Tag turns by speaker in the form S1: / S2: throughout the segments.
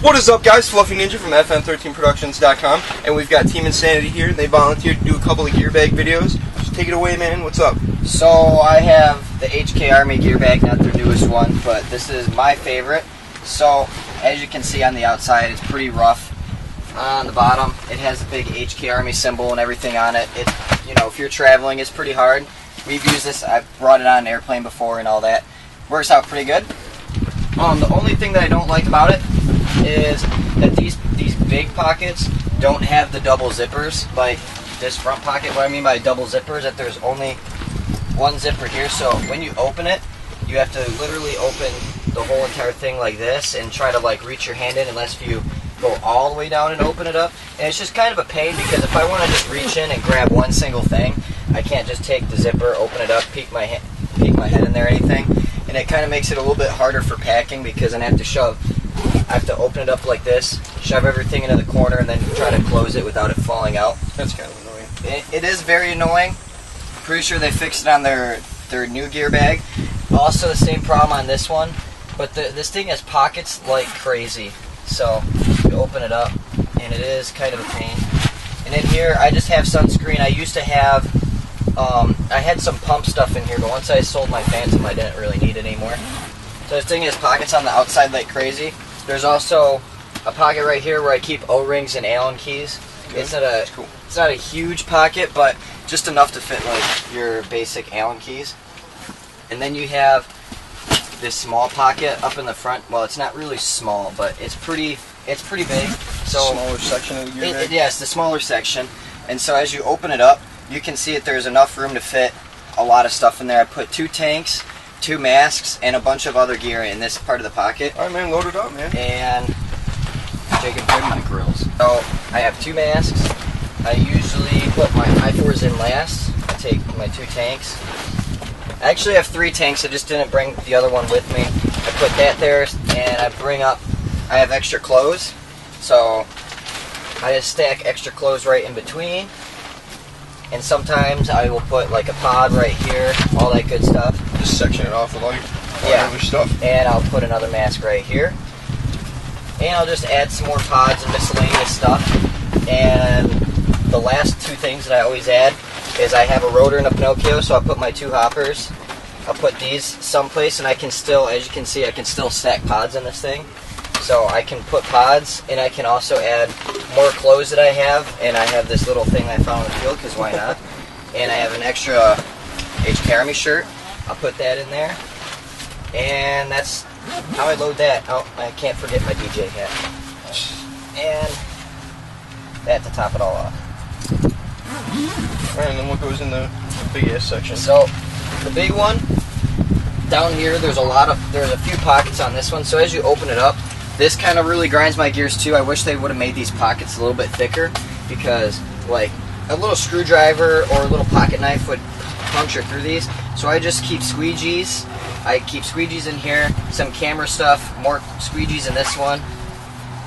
S1: What is up, guys? Fluffy Ninja from FN13productions.com, and we've got Team Insanity here. They volunteered to do a couple of Gearbag videos. So take it away, man. What's up?
S2: So I have the HK Army Gearbag, not their newest one, but this is my favorite. So as you can see on the outside, it's pretty rough. On the bottom, it has the big HK Army symbol and everything on it. It, you know, if you're traveling, it's pretty hard. We've used this. I've brought it on an airplane before and all that. Works out pretty good. The only thing that I don't like about it is that these big pockets don't have the double zippers like this front pocket. What I mean by double zippers, that there's only one zipper here, so when you open it, you have to literally open the whole entire thing like this and try to like reach your hand in, unless you go all the way down and open it up. And it's just kind of a pain, because if I want to just reach in and grab one single thing, I can't just take the zipper, open it up, peek my head in there or anything. And it kind of makes it a little bit harder for packing, because then I have to open it up like this, shove everything into the corner, and then try to close it without it falling out.
S1: That's kind of annoying.
S2: It is very annoying. Pretty sure they fixed it on their new Gearbag. Also the same problem on this one, but this thing has pockets like crazy. So you open it up, and it is kind of a pain. And in here, I just have sunscreen. I used to have, I had some pump stuff in here, but once I sold my Phantom, I didn't really need it anymore. So this thing has pockets on the outside like crazy. There's also a pocket right here where I keep O-rings and Allen keys.
S1: Okay.
S2: It's not a huge pocket, but just enough to fit like your basic Allen keys. And then you have this small pocket up in the front. Well, it's not really small, but it's pretty big. So
S1: smaller section of the Gearbag?
S2: Yes, the smaller section. And so as you open it up, you can see that there's enough room to fit a lot of stuff in there. I put 2 tanks, 2 masks, and a bunch of other gear in this part of the pocket.
S1: Alright, man, load it up, man.
S2: And Jacob, bring my grills. So I have 2 masks. I usually put my I-4s in last. I take my 2 tanks. I actually have 3 tanks. I just didn't bring the other one with me. I put that there, and I have extra clothes. So I just stack extra clothes right in between. And sometimes I will put like a pod right here, all that good stuff.
S1: Just section it off with all your other stuff.
S2: And I'll put another mask right here. And I'll just add some more pods and miscellaneous stuff. And the last 2 things that I always add is I have a rotor and a Pinocchio, so I'll put my 2 hoppers. I'll put these someplace, and I can still, as you can see, I can still stack pods in this thing. So I can put pods, and I can also add more clothes that I have, and I have this little thing I found in the field, because why not? And I have an extra HK Army shirt. I'll put that in there. And that's how I load that. Oh, I can't forget my DJ hat. And that to top it all off.
S1: Alright, and then what goes in the big ass section?
S2: So the big one, down here, there's a few pockets on this one. So as you open it up, this kind of really grinds my gears too. I wish they would have made these pockets a little bit thicker, because like a little screwdriver or a little pocket knife would puncture through these. So I just keep squeegees. I keep squeegees in here, some camera stuff, more squeegees in this one.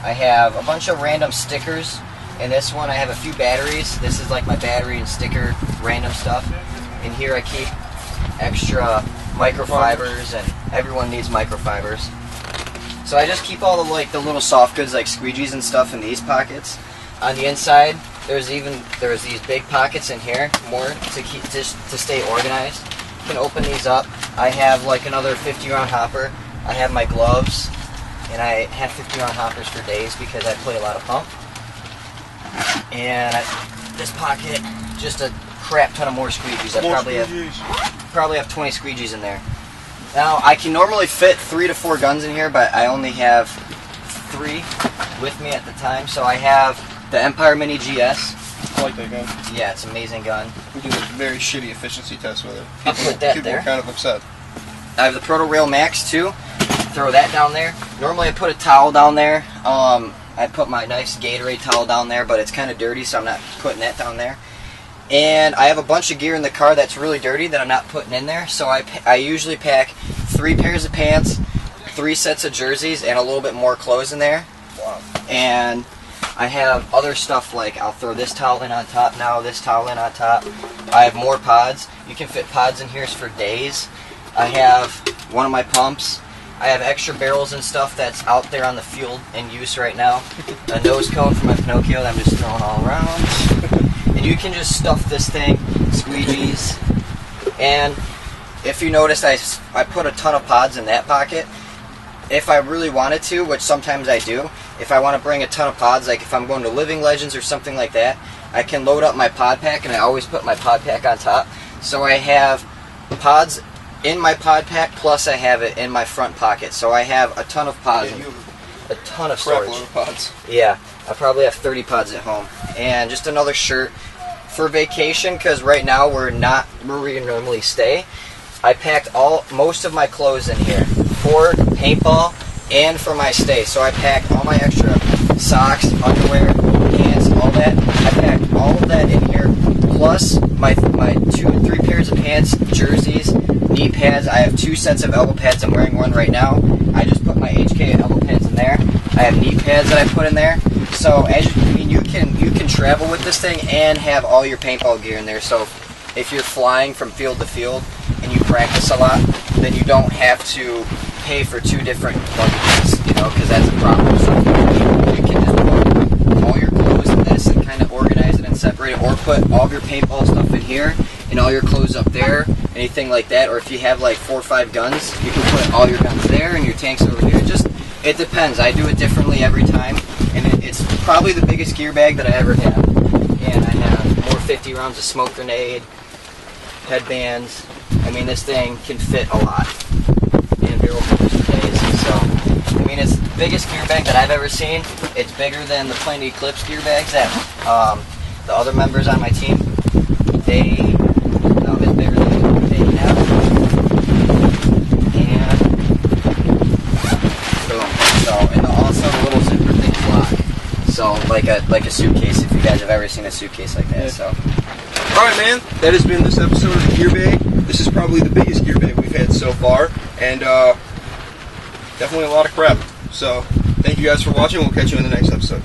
S2: I have a bunch of random stickers in this one. I have a few batteries. This is like my battery and sticker random stuff. In here I keep extra microfibers, and everyone needs microfibers. So I just keep all the little soft goods like squeegees and stuff in these pockets. On the inside, there's these big pockets in here, more to keep to stay organized. You can open these up. I have like another 50-round hopper. I have my gloves, and I have 50-round hoppers for days because I play a lot of pump. And this pocket, just a crap ton of more squeegees. I probably have 20 squeegees in there. Now, I can normally fit 3 to 4 guns in here, but I only have 3 with me at the time. So I have the Empire Mini GS.
S1: I like that gun.
S2: Yeah, it's an amazing gun.
S1: We did a very shitty efficiency test with it.
S2: I'll put that
S1: people
S2: there.
S1: Were kind of upset.
S2: I have the Proto Rail Max too. Throw that down there. Normally I put a towel down there. I put my nice Gatorade towel down there, but it's kind of dirty, so I'm not putting that down there. And I have a bunch of gear in the car that's really dirty that I'm not putting in there. So I usually pack 3 pairs of pants, 3 sets of jerseys, and a little bit more clothes in there.
S1: Wow.
S2: And I have other stuff like I'll throw this towel in on top now, this towel in on top. I have more pods. You can fit pods in here for days. I have one of my pumps. I have extra barrels and stuff that's out there on the field in use right now. A nose cone for my Pinocchio that I'm just throwing all around. And you can just stuff this thing, squeegees. And if you noticed, I put a ton of pods in that pocket. If I really wanted to, which sometimes I do, if I want to bring a ton of pods, like if I'm going to Living Legends or something like that, I can load up my pod pack, and I always put my pod pack on top. So I have pods in my pod pack, plus I have it in my front pocket. So I have a ton of pods, a ton of storage.
S1: Crap load of pods.
S2: Yeah, I probably have 30 pods at home. And just another shirt for vacation, because right now we're not where we normally stay. I packed most of my clothes in here for paintball and for my stay. So I packed all my extra socks, underwear, pants, all that. I packed all of that in here, plus my 3 pairs of pants, jerseys, knee pads. I have 2 sets of elbow pads. I'm wearing one right now. I just put my HK elbow pads in there. I have knee pads that I put in there. So you can travel with this thing and have all your paintball gear in there. So if you're flying from field to field and you practice a lot, then you don't have to pay for 2 different luggages, because that's a problem. So you can just put all your clothes in this and kind of organize it and separate it, or put all of your paintball stuff in here and all your clothes up there, anything like that. Or if you have like 4 or 5 guns, you can put all your guns there and your tanks over here. It depends. I do it differently every time, and it's probably the biggest gear bag that I ever had. And I have more 50 rounds of smoke grenade, headbands. I mean, this thing can fit a lot. And barrel holders for days. So, I mean, it's the biggest gear bag that I've ever seen. It's bigger than the Planet Eclipse gear bags that the other members on my team, it's bigger than they have. And boom. So, and also the little zipper things lock. So, like a suitcase, if you guys have ever seen a suitcase like that. So.
S1: Alright, man, that has been this episode of the Gear Bag. This is probably the biggest gear bag we've had so far, and definitely a lot of crap. So, thank you guys for watching. We'll catch you in the next episode.